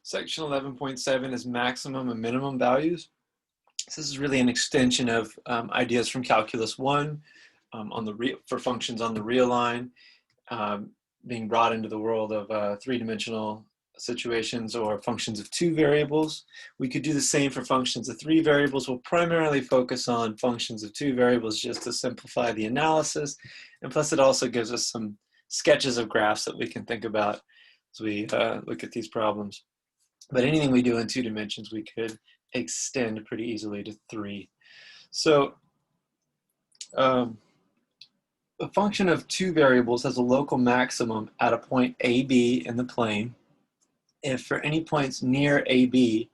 Section 11.7 is maximum and minimum values. So this is really an extension of ideas from Calculus 1 for functions on the real line, being brought into the world of three-dimensional situations or functions of two variables. We could do the same for functions of three variables. We'll primarily focus on functions of two variables just to simplify the analysis. And plus it also gives us some sketches of graphs that we can think about as we look at these problems. But anything we do in 2 dimensions, we could extend pretty easily to 3. So a function of 2 variables has a local maximum at a point AB in the plane if for any points near AB,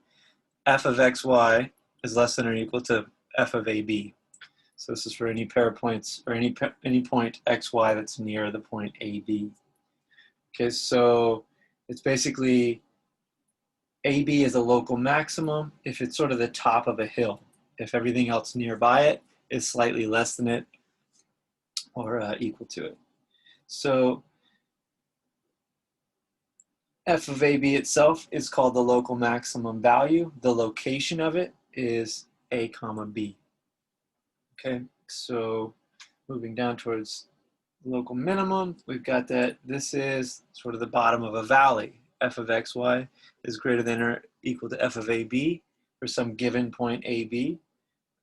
f of xy is less than or equal to f of AB. So this is for any pair of points, or any point xy that's near the point AB. Okay, so it's basically AB is a local maximum if it's sort of the top of a hill. If everything else nearby it is slightly less than it or equal to it. So f of AB itself is called the local maximum value. The location of it is A comma B. Okay, so moving down towards local minimum, we've got that this is sort of the bottom of a valley. F of xy is greater than or equal to f of AB for some given point AB.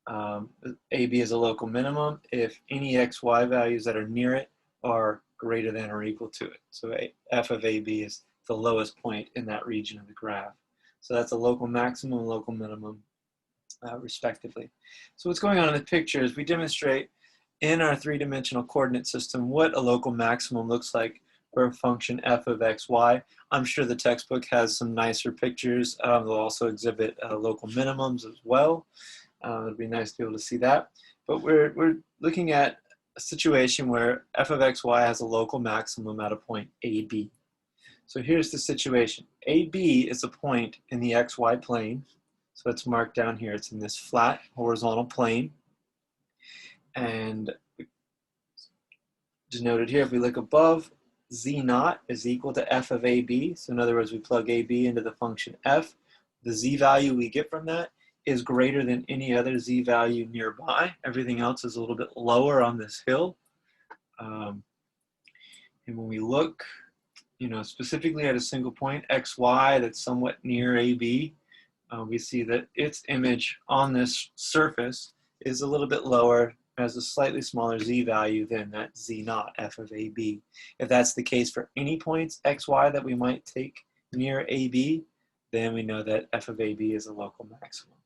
AB is a local minimum if any xy values that are near it are greater than or equal to it. So f of AB is the lowest point in that region of the graph. So that's a local maximum and local minimum, respectively. So what's going on in the picture is we demonstrate in our three-dimensional coordinate system what a local maximum looks like for a function f of xy. I'm sure the textbook has some nicer pictures. They'll also exhibit local minimums as well. It'd be nice to be able to see that. But we're looking at a situation where f of xy has a local maximum at a point AB. So here's the situation. AB is a point in the xy plane. So it's marked down here. It's in this flat horizontal plane. And denoted here, if we look above, z naught is equal to f of AB. So in other words, we plug AB into the function f. The z value we get from that is greater than any other z value nearby. Everything else is a little bit lower on this hill. And when we look, specifically at a single point, xy, that's somewhat near AB, we see that its image on this surface is a little bit lower, has a slightly smaller z value than that z naught, f of AB. If that's the case for any points xy that we might take near AB, then we know that f of AB is a local maximum.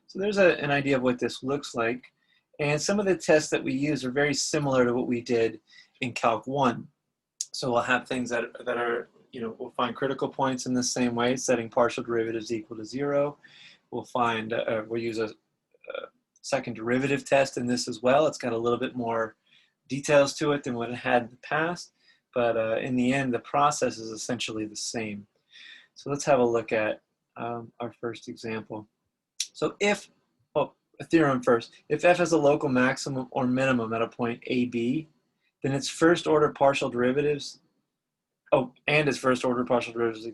So there's an idea of what this looks like. And some of the tests that we use are very similar to what we did in Calc 1. So we'll have things that are, we'll find critical points in the same way, setting partial derivatives equal to 0. We'll find, we'll use a second derivative test in this as well. It's got a little bit more details to it than what it had in the past, but in the end, the process is essentially the same. So let's have a look at our first example. So if, a theorem first, if f has a local maximum or minimum at a point AB, then its first order partial derivatives, and its first order partial derivatives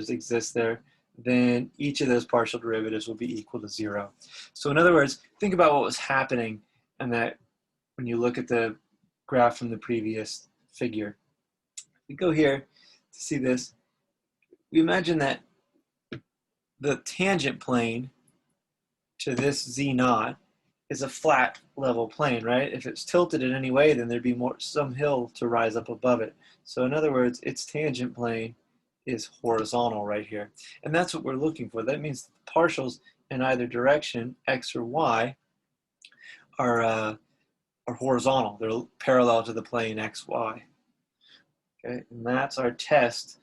exist there, then each of those partial derivatives will be equal to 0. So in other words, think about what was happening and that when you look at the graph from the previous figure. We go here to see this. We imagine that the tangent plane to this z naught is a flat level plane, right? If it's tilted in any way, then there'd be some hill to rise up above it. So in other words, its tangent plane is horizontal right here. And that's what we're looking for. That means the partials in either direction, x or y, are horizontal. They're parallel to the plane xy. Okay, and that's our test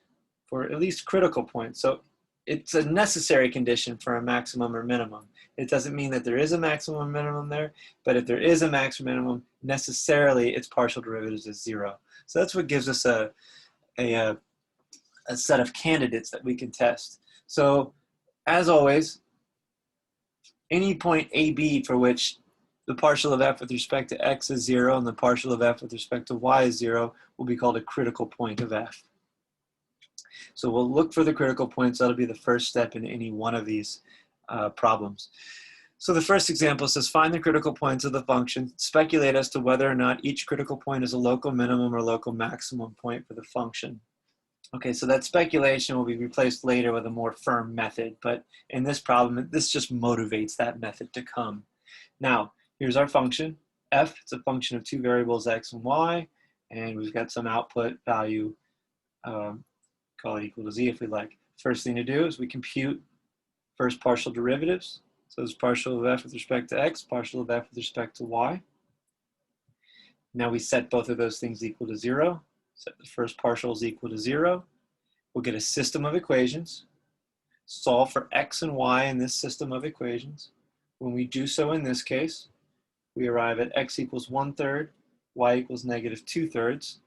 for at least critical points. So it's a necessary condition for a maximum or minimum. It doesn't mean that there is a maximum or minimum there, but if there is a maximum or minimum, necessarily its partial derivatives is 0. So that's what gives us a set of candidates that we can test. So as always, any point AB for which the partial of f with respect to x is 0 and the partial of f with respect to y is 0 will be called a critical point of f. So we'll look for the critical points. That'll be the first step in any one of these problems. So the first example says, find the critical points of the function. Speculate as to whether or not each critical point is a local minimum or local maximum point for the function. Okay, so that speculation will be replaced later with a more firm method, but in this problem, this just motivates that method to come. Now, here's our function, f. It's a function of two variables, x and y, and we've got some output value, call it equal to z if we like. First thing to do is we compute first partial derivatives. So it's partial of f with respect to x, partial of f with respect to y. Now we set both of those things equal to 0. Set the first partial is equal to 0. We'll get a system of equations. Solve for x and y in this system of equations. When we do so in this case, we arrive at x equals 1/3, y equals -2/3,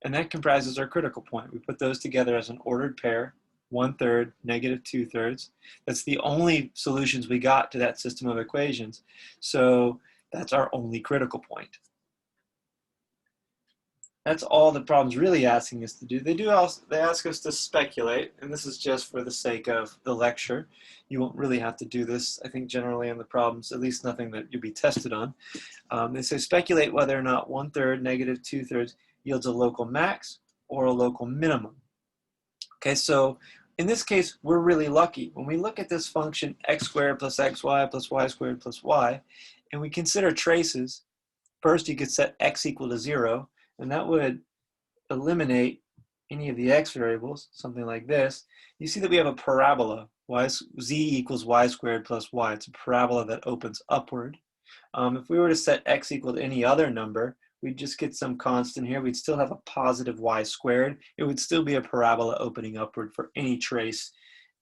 and that comprises our critical point. We put those together as an ordered pair, 1/3, -2/3. That's the only solutions we got to that system of equations. So that's our only critical point. That's all the problem's really asking us to do. They ask us to speculate, and this is just for the sake of the lecture. You won't really have to do this, I think, generally on the problems, at least nothing that you'll be tested on. They say speculate whether or not 1/3, -2/3 yields a local max or a local minimum. Okay, so in this case, we're really lucky. When we look at this function x squared plus xy plus y squared plus y, and we consider traces, first you could set x equal to 0, and that would eliminate any of the x variables, something like this. You see that we have a parabola, z equals y squared plus y. It's a parabola that opens upward. If we were to set x equal to any other number, we'd just get some constant here. We'd still have a positive y squared. It would still be a parabola opening upward for any trace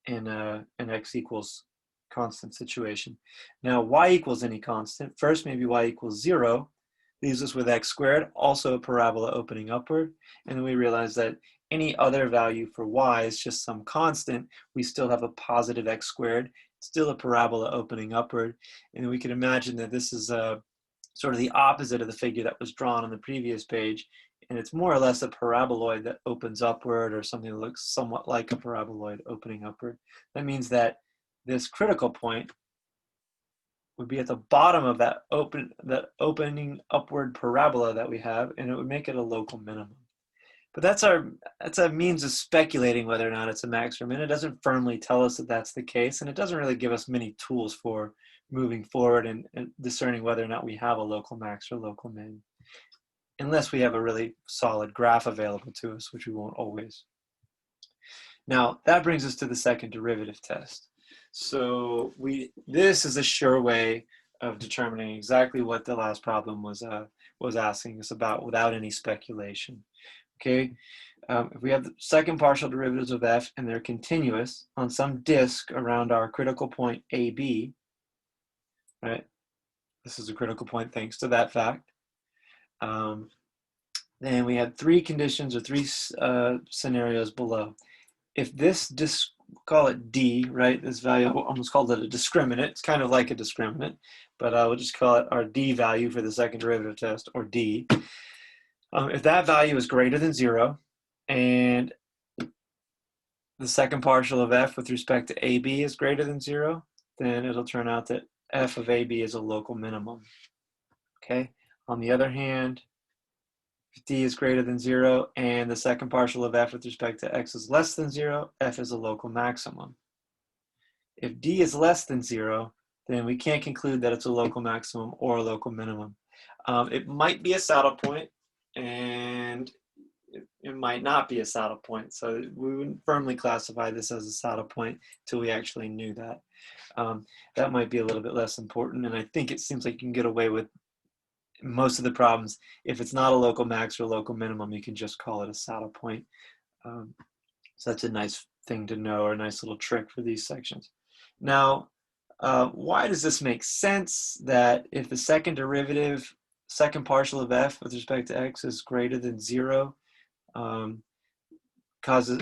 in an x equals constant situation. Now, y equals any constant. First, maybe y equals 0. Leaves us with x squared, also a parabola opening upward. And then we realize that any other value for y is just some constant. We still have a positive x squared, still a parabola opening upward. And we can imagine that this is sort of the opposite of the figure that was drawn on the previous page. And it's more or less a paraboloid that opens upward, or something that looks somewhat like a paraboloid opening upward. That means that this critical point would be at the bottom of that opening upward parabola that we have, and it would make it a local minimum. But that's a means of speculating whether or not it's a max or min. It doesn't firmly tell us that that's the case, and it doesn't really give us many tools for moving forward and discerning whether or not we have a local max or local min, unless we have a really solid graph available to us, which we won't always. Now, that brings us to the second derivative test. So this is a sure way of determining exactly what the last problem was asking us about without any speculation. Okay, if we have the second partial derivatives of f and they're continuous on some disk around our critical point AB, right? This is a critical point thanks to that fact. Then we had three conditions or three scenarios below. If this disk, call it D, right? This value, I almost called it a discriminant. It's kind of like a discriminant, but we'll just call it our D value for the second derivative test, or D. If that value is greater than 0, and the second partial of f with respect to AB is greater than 0, then it'll turn out that f of AB is a local minimum. Okay. On the other hand, if D is greater than 0 and the second partial of f with respect to x is less than 0, f is a local maximum. If D is less than 0, then we can't conclude that it's a local maximum or a local minimum. It might be a saddle point, and it might not be a saddle point. So we wouldn't firmly classify this as a saddle point until we actually knew that. That might be a little bit less important, and I think it seems like you can get away with most of the problems. If it's not a local max or local minimum, you can just call it a saddle point. So that's a nice thing to know, or a nice little trick for these sections. Now, why does this make sense that if the second derivative, second partial of f with respect to x is greater than 0, tells us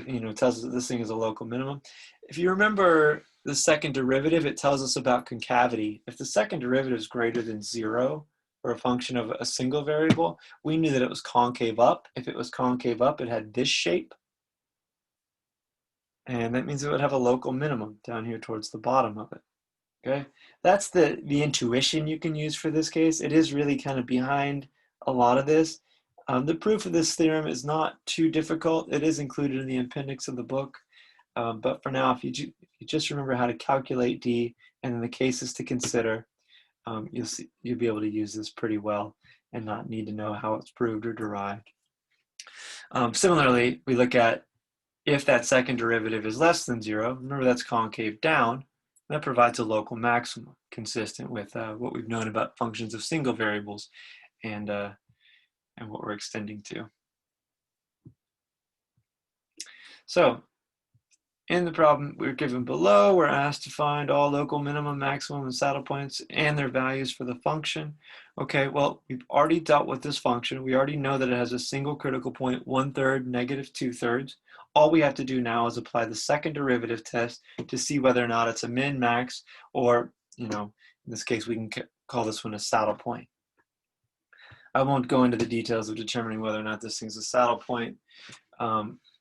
that this thing is a local minimum? If you remember the second derivative, it tells us about concavity. If the second derivative is greater than 0, or a function of a single variable, we knew that it was concave up. If it was concave up, it had this shape. And that means it would have a local minimum down here towards the bottom of it. Okay, that's the intuition you can use for this case. It is really kind of behind a lot of this. The proof of this theorem is not too difficult. It is included in the appendix of the book. But for now, if you just remember how to calculate D and then the cases to consider, you'll be able to use this pretty well and not need to know how it's proved or derived. Similarly, we look at if that second derivative is less than 0, remember that's concave down, that provides a local maximum consistent with what we've known about functions of single variables and what we're extending to. So in the problem we're given below, we're asked to find all local minimum, maximum, and saddle points and their values for the function. Okay, well, we've already dealt with this function. We already know that it has a single critical point, 1/3, -2/3. All we have to do now is apply the second derivative test to see whether or not it's a min, max, or, in this case, we can call this one a saddle point. I won't go into the details of determining whether or not this thing's a saddle point.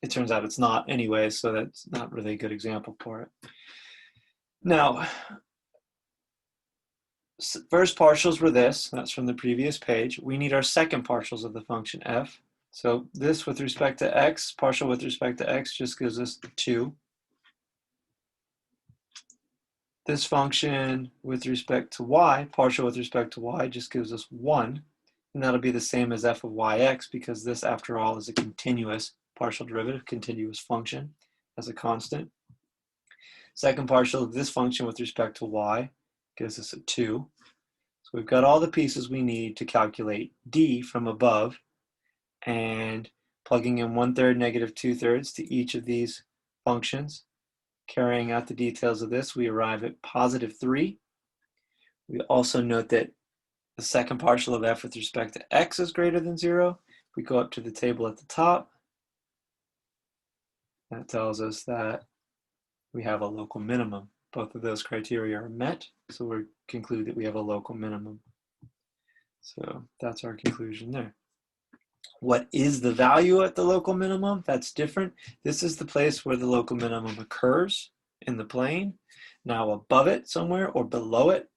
It turns out it's not anyway, so that's not really a good example for it. Now, first partials were this. That's from the previous page. We need our second partials of the function f. So this with respect to x, partial with respect to x, just gives us 2. This function with respect to y, partial with respect to y, just gives us 1. And that'll be the same as f of yx, because this, after all, is a continuous partial derivative, continuous function as a constant. Second partial of this function with respect to y gives us a 2. So we've got all the pieces we need to calculate D from above, and plugging in 1/3, -2/3 to each of these functions. Carrying out the details of this, we arrive at +3. We also note that the second partial of f with respect to x is greater than 0. We go up to the table at the top. That tells us that we have a local minimum. Both of those criteria are met, so we conclude that we have a local minimum. So that's our conclusion there. What is the value at the local minimum? That's different. This is the place where the local minimum occurs in the plane. Now above it somewhere or below it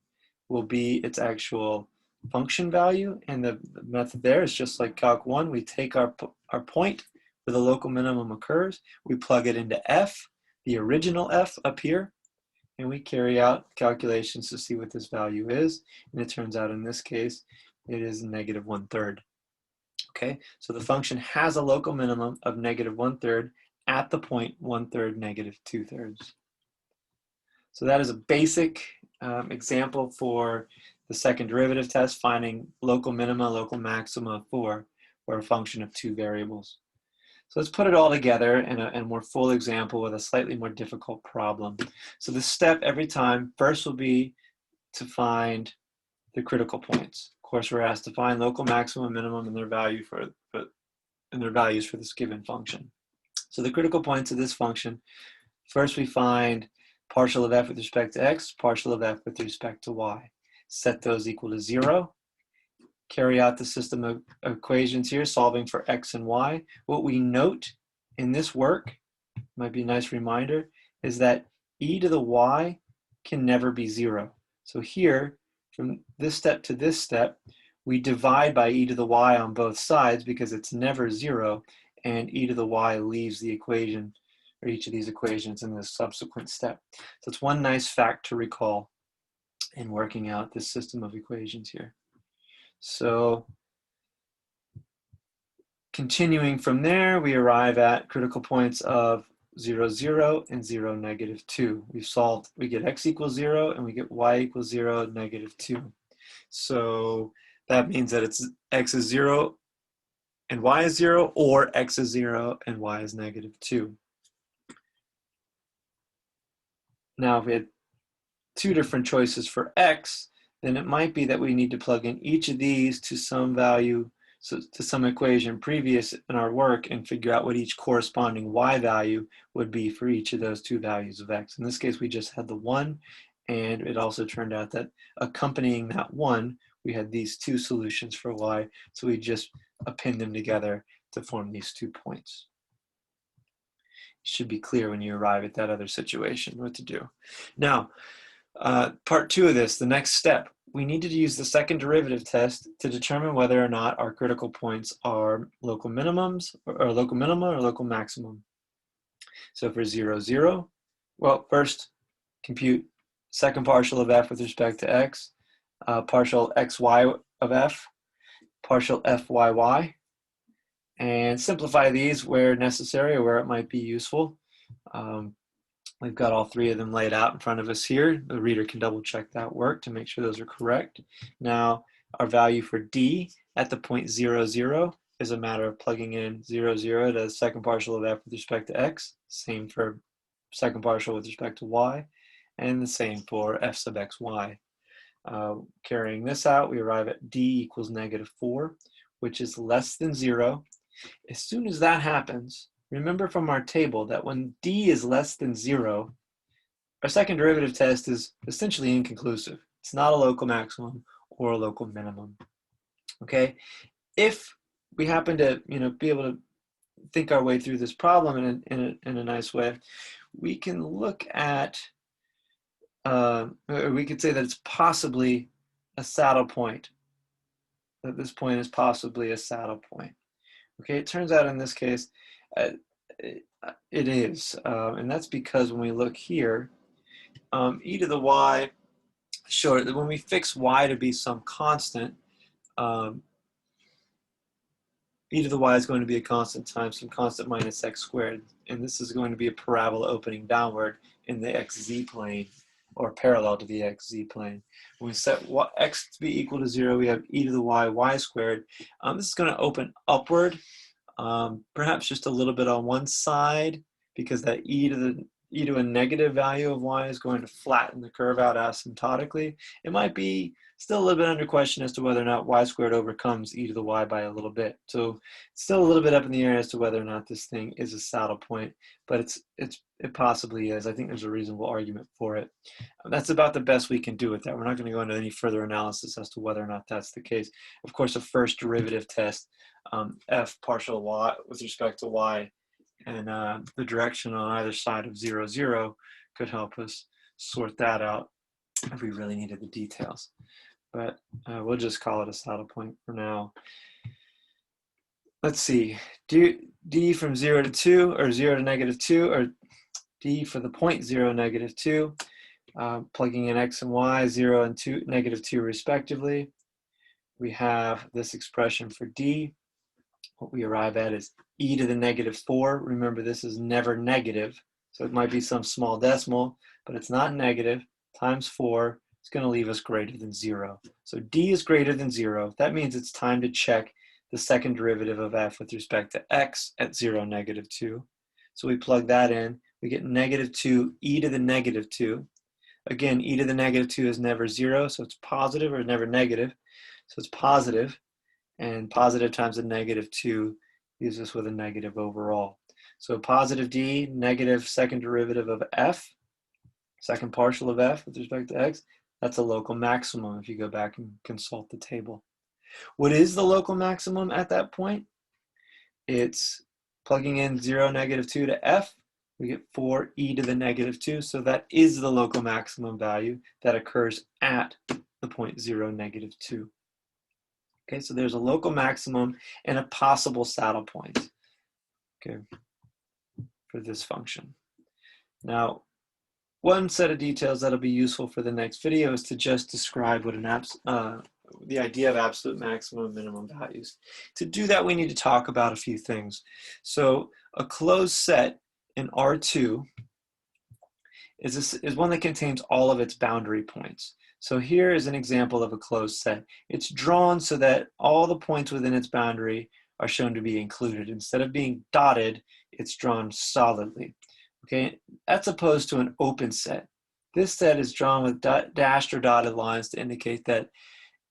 will be its actual function value, and the method there is just like Calc 1. We take our point where the local minimum occurs, we plug it into f, the original f up here, and we carry out calculations to see what this value is, and it turns out in this case it is -1/3. Okay, so the function has a local minimum of -1/3 at the point 1/3, -2/3. So that is a basic example for the second derivative test, finding local minima, local maxima for a function of 2 variables. So let's put it all together in a more full example with a slightly more difficult problem. So the step every time, first will be to find the critical points. Of course, we're asked to find local maximum, minimum, and their values for this given function. So the critical points of this function, first we find partial of f with respect to x, partial of f with respect to y. Set those equal to 0. Carry out the system of equations here, solving for x and y. What we note in this work, might be a nice reminder, is that e to the y can never be 0. So here, from this step to this step, we divide by e to the y on both sides because it's never 0, and e to the y leaves the equation, or each of these equations, in the subsequent step. So it's one nice fact to recall in working out this system of equations here. So continuing from there, we arrive at critical points of 0, 0, and 0, -2. We get x equals 0, and we get y equals 0, -2. So that means that it's x is 0 and y is 0, or x is 0 and y is -2. Now, if we had 2 different choices for x, then it might be that we need to plug in each of these to some value, so to some equation previous in our work, and figure out what each corresponding y value would be for each of those 2 values of x. In this case, we just had the 1, and it also turned out that accompanying that 1, we had these 2 solutions for y, so we just append them together to form these 2 points. should be clear when you arrive at that other situation what to do. Now, part 2 of this, the next step, we need to use the second derivative test to determine whether or not our critical points are local minimums or local minima or local maximum. So for 0, 0, well, first compute second partial of f with respect to x, partial xy of f, partial fyy, and simplify these where necessary or where it might be useful. We've got all 3 of them laid out in front of us here. The reader can double check that work to make sure those are correct. Now, our value for d at the point 0, 0 is a matter of plugging in 0, 0 to the second partial of f with respect to x, same for second partial with respect to y, and the same for f sub xy. Carrying this out, we arrive at d equals -4, which is less than 0. As soon as that happens, remember from our table that when d is less than 0, our second derivative test is essentially inconclusive. It's not a local maximum or a local minimum. Okay, if we happen to be able to think our way through this problem in a nice way, we can look at or we could say that it's possibly a saddle point. That this point is possibly a saddle point. Okay, it turns out in this case it is, and that's because when we look here, e to the y, sure, when we fix y to be some constant, e to the y is going to be a constant times some constant minus x squared, and this is going to be a parabola opening downward in the xz plane, or parallel to the xz plane. When we set x to be equal to 0, we have e to the y squared. This is going to open upward, perhaps just a little bit on one side, because that e to a negative value of y is going to flatten the curve out asymptotically. It might be still a little bit under question as to whether or not y squared overcomes e to the y by a little bit. So it's still a little bit up in the air as to whether or not this thing is a saddle point, but it possibly is. I think there's a reasonable argument for it. That's about the best we can do with that. We're not going to go into any further analysis as to whether or not that's the case. Of course, a first derivative test, f partial y with respect to y, and the direction on either side of 0, 0 could help us sort that out if we really needed the details. But we'll just call it a saddle point for now. Let's see, d from 0 to 2, or 0 to -2, or d for the point 0, -2, plugging in x and y, 0 and 2, -2 respectively. We have this expression for d. What we arrive at is e to the -4. Remember, this is never negative, so it might be some small decimal, but it's not negative, times 4. It's going to leave us greater than 0. So d is greater than 0. That means it's time to check the second derivative of f with respect to x at 0, -2. So we plug that in. We get -2 e to the -2. Again, e to the -2 is never 0, so it's positive, or never negative. So it's positive, and positive times a -2 leaves us with a negative overall. So positive d, negative second derivative of f, second partial of f with respect to x, that's a local maximum if you go back and consult the table. What is the local maximum at that point? It's plugging in 0, -2 to f. We get 4 e to the -2, so that is the local maximum value that occurs at the point 0, -2. Okay, so there's a local maximum and a possible saddle point, okay, for this function. Now, one set of details that'll be useful for the next video is to just describe what the idea of absolute maximum and minimum values. To do that, we need to talk about a few things. So a closed set in R2 is one that contains all of its boundary points. So here is an example of a closed set. It's drawn so that all the points within its boundary are shown to be included. Instead of being dotted, it's drawn solidly. Okay, that's opposed to an open set. This set is drawn with dashed or dotted lines to indicate that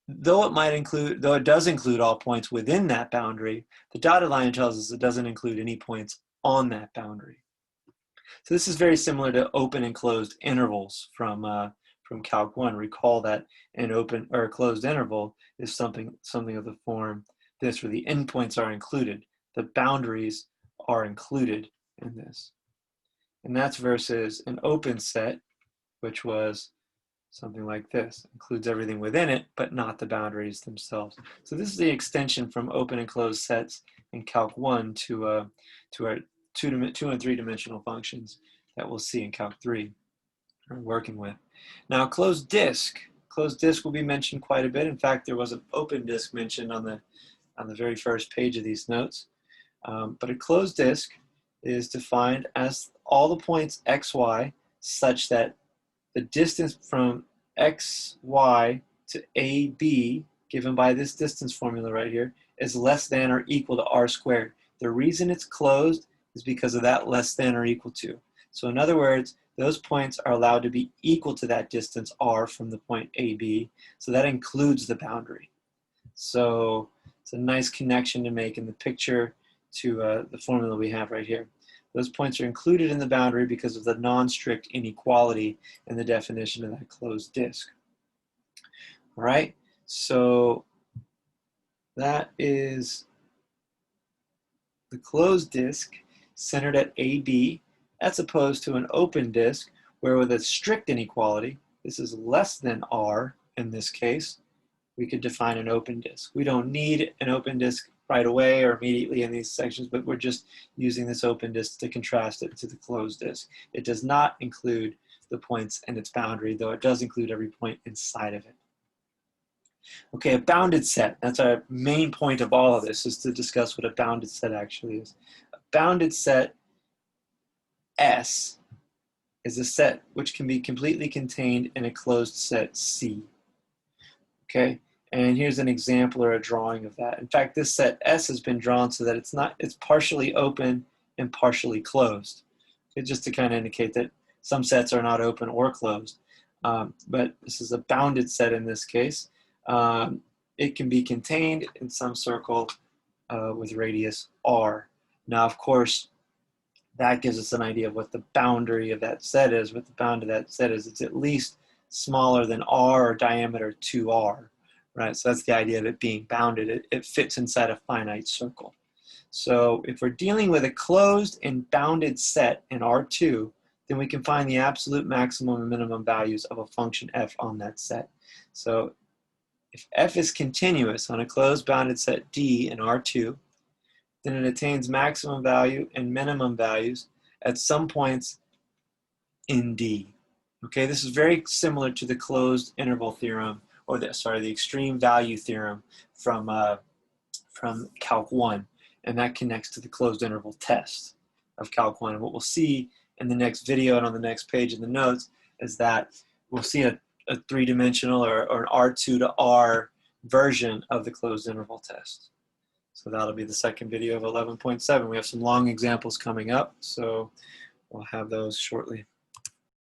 though it does include all points within that boundary, the dotted line tells us it doesn't include any points on that boundary. So this is very similar to open and closed intervals from Calc 1. Recall that an open or a closed interval is something of the form this, where the endpoints are included. The boundaries are included in this. And that's versus an open set, which was something like this. Includes everything within it, but not the boundaries themselves. So this is the extension from open and closed sets in Calc 1 to our two and 3-dimensional functions that we'll see in Calc 3 we're working with. Now, closed disk. Closed disk will be mentioned quite a bit. In fact, there was an open disk mentioned on the very first page of these notes. But a closed disk is defined as all the points xy such that the distance from xy to AB, given by this distance formula right here, is less than or equal to r squared. The reason it's closed is because of that less than or equal to. So in other words, those points are allowed to be equal to that distance r from the point AB, so that includes the boundary. So it's a nice connection to make in the picture to the formula we have right here. Those points are included in the boundary because of the non-strict inequality in the definition of that closed disk. All right, so that is the closed disk centered at AB, as opposed to an open disk where with a strict inequality, this is less than R in this case, we could define an open disk. We don't need an open disk right away or immediately in these sections, but we're just using this open disk to contrast it to the closed disk. It does not include the points and its boundary, though it does include every point inside of it. Okay, a bounded set. That's our main point of all of this, is to discuss what a bounded set actually is. A bounded set S is a set which can be completely contained in a closed set C. Okay, and here's an example or a drawing of that. In fact, this set S has been drawn so that it's partially open and partially closed. It's just to kind of indicate that some sets are not open or closed. But this is a bounded set in this case. It can be contained in some circle with radius r. Now, of course, that gives us an idea of what the boundary of that set is. What the boundary of that set is, it's at least smaller than r or diameter 2r, right? So that's the idea of it being bounded. It fits inside a finite circle. So if we're dealing with a closed and bounded set in R2, then we can find the absolute maximum and minimum values of a function f on that set. So if f is continuous on a closed bounded set D in R2, then it attains maximum value and minimum values at some points in D. Okay, this is very similar to the closed interval theorem, or the extreme value theorem from Calc 1, and that connects to the closed interval test of Calc 1. And what we'll see in the next video and on the next page in the notes is that we'll see a 3-dimensional or an R2 to R version of the closed interval test. So that'll be the second video of 11.7. We have some long examples coming up, so we'll have those shortly.